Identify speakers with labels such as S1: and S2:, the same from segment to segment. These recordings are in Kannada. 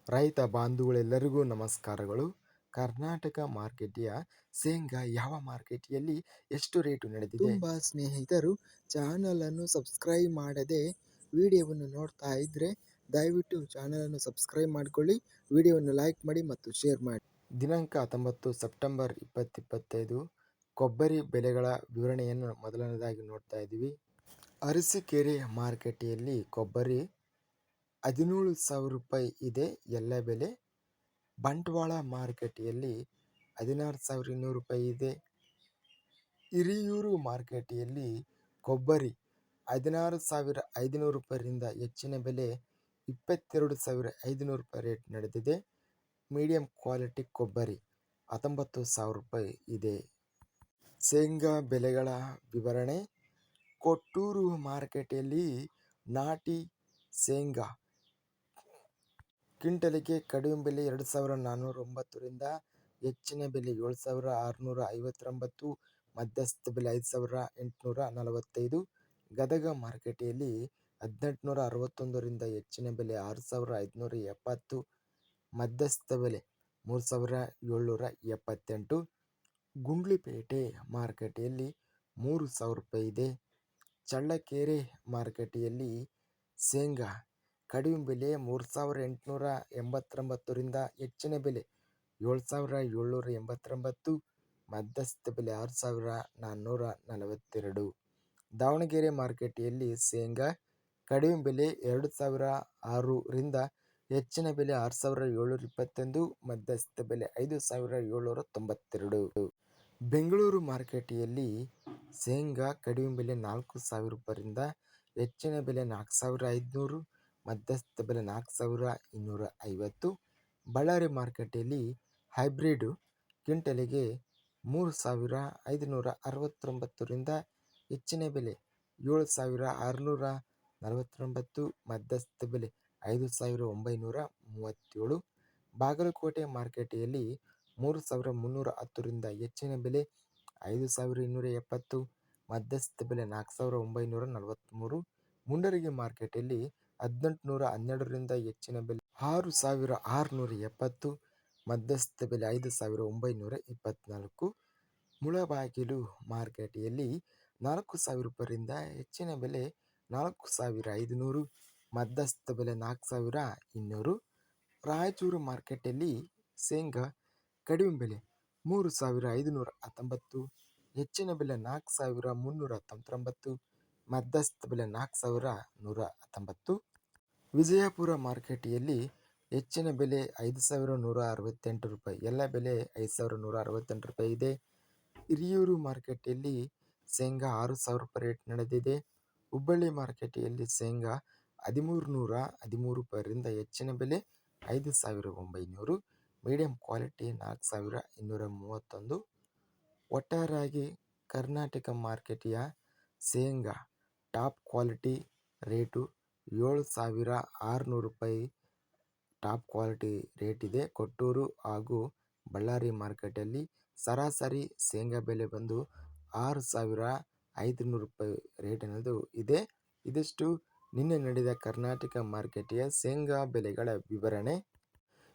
S1: ರೈತ ಬಾಂಧವರೆಲ್ಲರಿಗೂ ನಮಸ್ಕಾರಗಳು. ಕರ್ನಾಟಕ ಮಾರ್ಕೆಟಿಯ ಶೇಂಗಾ ಯಾವ ಮಾರ್ಕೆಟಿಯಲ್ಲಿ ಎಷ್ಟು ರೇಟು ನಡೆದಿದೆ?
S2: ತುಂಬ ಸ್ನೇಹಿತರು ಚಾನಲನ್ನು ಸಬ್ಸ್ಕ್ರೈಬ್ ಮಾಡದೆ ವಿಡಿಯೋವನ್ನು ನೋಡ್ತಾ ಇದ್ದರೆ ದಯವಿಟ್ಟು ಚಾನಲನ್ನು ಸಬ್ಸ್ಕ್ರೈಬ್ ಮಾಡಿಕೊಳ್ಳಿ, ವಿಡಿಯೋವನ್ನು ಲೈಕ್ ಮಾಡಿ ಮತ್ತು ಶೇರ್ ಮಾಡಿ.
S1: ದಿನಾಂಕ 19 ಸೆಪ್ಟೆಂಬರ್ 2025 ಕೊಬ್ಬರಿ ಬೆಲೆಗಳ ವಿವರಣೆಯನ್ನು ಮೊದಲನೇದಾಗಿ ನೋಡ್ತಾ ಇದ್ದೀವಿ. ಅರಸೀಕೆರೆ ಮಾರ್ಕೆಟಿಯಲ್ಲಿ ಕೊಬ್ಬರಿ 17,000 ರೂಪಾಯಿ ಇದೆ ಎಲ್ಲ ಬೆಲೆ. ಬಂಟ್ವಾಳ ಮಾರ್ಕೆಟಿಯಲ್ಲಿ 16,200 ರೂಪಾಯಿ ಇದೆ. ಹಿರಿಯೂರು ಮಾರ್ಕೆಟಿಯಲ್ಲಿ ಕೊಬ್ಬರಿ 16,500 ರೂಪಾಯಿಯಿಂದ ಹೆಚ್ಚಿನ ಬೆಲೆ 22,500 ರೂಪಾಯಿ ರೇಟ್ ನಡೆದಿದೆ. ಮೀಡಿಯಂ ಕ್ವಾಲಿಟಿ ಕೊಬ್ಬರಿ 19,000 ರೂಪಾಯಿ ಇದೆ. ಶೇಂಗಾ ಬೆಲೆಗಳ ವಿವರಣೆ. ಕೊಟ್ಟೂರು ಮಾರ್ಕೆಟಲ್ಲಿ ನಾಟಿ ಶೇಂಗಾ ಕ್ವಿಂಟಲಿಗೆ ಕಡಿಮೆ ಬೆಲೆ 2,409ರಿಂದ ಹೆಚ್ಚಿನ ಬೆಲೆ 7,659, ಮಧ್ಯಸ್ಥ ಬೆಲೆ 5,845. ಗದಗ ಮಾರ್ಕೆಟಲ್ಲಿ 1,861ರಿಂದ ಹೆಚ್ಚಿನ ಬೆಲೆ 6,570, ಮಧ್ಯಸ್ಥ ಬೆಲೆ 3,778. ಗುಂಡ್ಲುಪೇಟೆ ಮಾರ್ಕೆಟಲ್ಲಿ 3,000 ರೂಪಾಯಿ ಇದೆ. ಚಳ್ಳಕೆರೆ ಮಾರ್ಕೆಟಲ್ಲಿ ಶೇಂಗಾ ಕಡಿಮೆ ಬೆಲೆ 3,889ರಿಂದ ಹೆಚ್ಚಿನ ಬೆಲೆ 7,789, ಮಧ್ಯಸ್ಥ ಬೆಲೆ 6,442. ದಾವಣಗೆರೆ ಮಾರ್ಕೆಟಲ್ಲಿ ಶೇಂಗಾ ಕಡಿಮೆ ಬೆಲೆ 2,006ರಿಂದ ಹೆಚ್ಚಿನ ಬೆಲೆ 6,721, ಮಧ್ಯಸ್ಥ ಬೆಲೆ 5,792. ಬೆಂಗಳೂರು ಮಾರ್ಕೆಟಲ್ಲಿ ಶೇಂಗಾ ಕಡಿಮೆ ಬೆಲೆ 4,000 ರೂಪಾಯಿರಿಂದ ಹೆಚ್ಚಿನ ಬೆಲೆ 4,500, ಮಧ್ಯಸ್ಥ ಬೆಲೆ 4,250. ಬಳ್ಳಾರಿ ಮಾರ್ಕೆಟಲ್ಲಿ ಹೈಬ್ರಿಡ್ ಕ್ವಿಂಟಲಿಗೆ 3,569ರಿಂದ ಹೆಚ್ಚಿನ ಬೆಲೆ 7,649, ಮಧ್ಯಸ್ಥ ಬೆಲೆ 5,937. ಬಾಗಲಕೋಟೆ ಮಾರ್ಕೆಟಲ್ಲಿ 3,310ರಿಂದ ಹೆಚ್ಚಿನ ಬೆಲೆ 5,270, ಮಧ್ಯಸ್ಥ ಬೆಲೆ 4,943. ಮುಂಡರಗಿ ಮಾರ್ಕೆಟಲ್ಲಿ 1,812ರಿಂದ ಹೆಚ್ಚಿನ ಬೆಲೆ 6,670, ಮಧ್ಯಸ್ಥ ಬೆಲೆ 5,924. ಮುಳಬಾಗಿಲು ಮಾರ್ಕೆಟಲ್ಲಿ 4,000 ರೂಪಾಯಿರಿಂದ ಹೆಚ್ಚಿನ ಬೆಲೆ 4,500, ಮಧ್ಯಸ್ಥ ಬೆಲೆ 4,200. ರಾಯಚೂರು ಮಾರ್ಕೆಟಲ್ಲಿ ಶೇಂಗಾ ಕಡಿಮೆ ಬೆಲೆ 3,519, ಹೆಚ್ಚಿನ ಬೆಲೆ 4,319, ಮಧ್ಯಸ್ಥ ಬೆಲೆ 4,119. ವಿಜಯಪುರ ಮಾರ್ಕೆಟಲ್ಲಿ ಹೆಚ್ಚಿನ ಬೆಲೆ 5,168 ರೂಪಾಯಿ, ಎಲ್ಲ ಬೆಲೆ 5,168 ರೂಪಾಯಿ ಇದೆ. ಹಿರಿಯೂರು ಮಾರ್ಕೆಟಲ್ಲಿ ಶೇಂಗಾ 6,000 ರೂಪಾಯಿ ರೇಟ್ ನಡೆದಿದೆ. ಹುಬ್ಬಳ್ಳಿ ಮಾರ್ಕೆಟಲ್ಲಿ ಶೇಂಗಾ 1,313 ರೂಪಾಯಿರಿಂದ ಹೆಚ್ಚಿನ ಬೆಲೆ 5,900, ಮೀಡಿಯಂ ಕ್ವಾಲಿಟಿ 4,231. ಒಟ್ಟಾರೆಯಾಗಿ ಕರ್ನಾಟಕ ಮಾರ್ಕೆಟಿಯ ಶೇಂಗಾ ಟಾಪ್ ಕ್ವಾಲಿಟಿ ರೇಟು 7,600 ರೂಪಾಯಿ ಟಾಪ್ ಕ್ವಾಲಿಟಿ ರೇಟ್ ಇದೆ. ಕೊಟ್ಟೂರು ಹಾಗೂ ಬಳ್ಳಾರಿ ಮಾರ್ಕೆಟಲ್ಲಿ ಸರಾಸರಿ ಶೇಂಗಾ ಬೆಲೆ ಬಂದು 6,500 ರೂಪಾಯಿ ರೇಟ್ ಅನ್ನೋದು ಇದೆ. ಇದಿಷ್ಟು ನಿನ್ನೆ ನಡೆದ ಕರ್ನಾಟಕ ಮಾರ್ಕೆಟಿಯ ಶೇಂಗಾ ಬೆಲೆಗಳ ವಿವರಣೆ.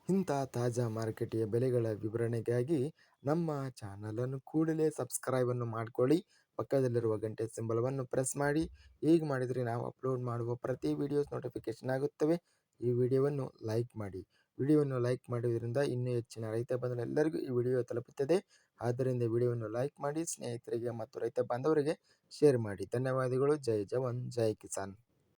S1: ಇಂಥ ತಾಜಾ ಮಾರ್ಕೆಟಿಯ ಬೆಲೆಗಳ ವಿವರಣೆಗಾಗಿ ನಮ್ಮ ಚಾನಲನ್ನು ಕೂಡಲೇ ಸಬ್ಸ್ಕ್ರೈಬನ್ನು ಮಾಡಿಕೊಳ್ಳಿ. ಪಕ್ಕದಲ್ಲಿರುವ ಗಂಟೆ ಸಿಂಬಲವನ್ನು ಪ್ರೆಸ್ ಮಾಡಿ. ಹೀಗೆ ಮಾಡಿದರೆ ನಾವು ಅಪ್ಲೋಡ್ ಮಾಡುವ ಪ್ರತಿ ವಿಡಿಯೋಸ್ ನೋಟಿಫಿಕೇಶನ್ ಆಗುತ್ತವೆ. ಈ ವಿಡಿಯೋವನ್ನು ಲೈಕ್ ಮಾಡಿ. ವಿಡಿಯೋವನ್ನು ಲೈಕ್ ಮಾಡುವುದರಿಂದ ಇನ್ನೂ ಹೆಚ್ಚಿನ ರೈತ ಬಂಧುಗಳೆಲ್ಲರಿಗೂ ಈ ವಿಡಿಯೋ ತಲುಪುತ್ತದೆ. ಆದ್ದರಿಂದ ವಿಡಿಯೋವನ್ನು ಲೈಕ್ ಮಾಡಿ, ಸ್ನೇಹಿತರಿಗೆ ಮತ್ತು ರೈತ ಬಾಂಧವರಿಗೆ ಶೇರ್ ಮಾಡಿ. ಧನ್ಯವಾದಗಳು. ಜೈ ಜವಾನ್, ಜೈ ಕಿಸಾನ್.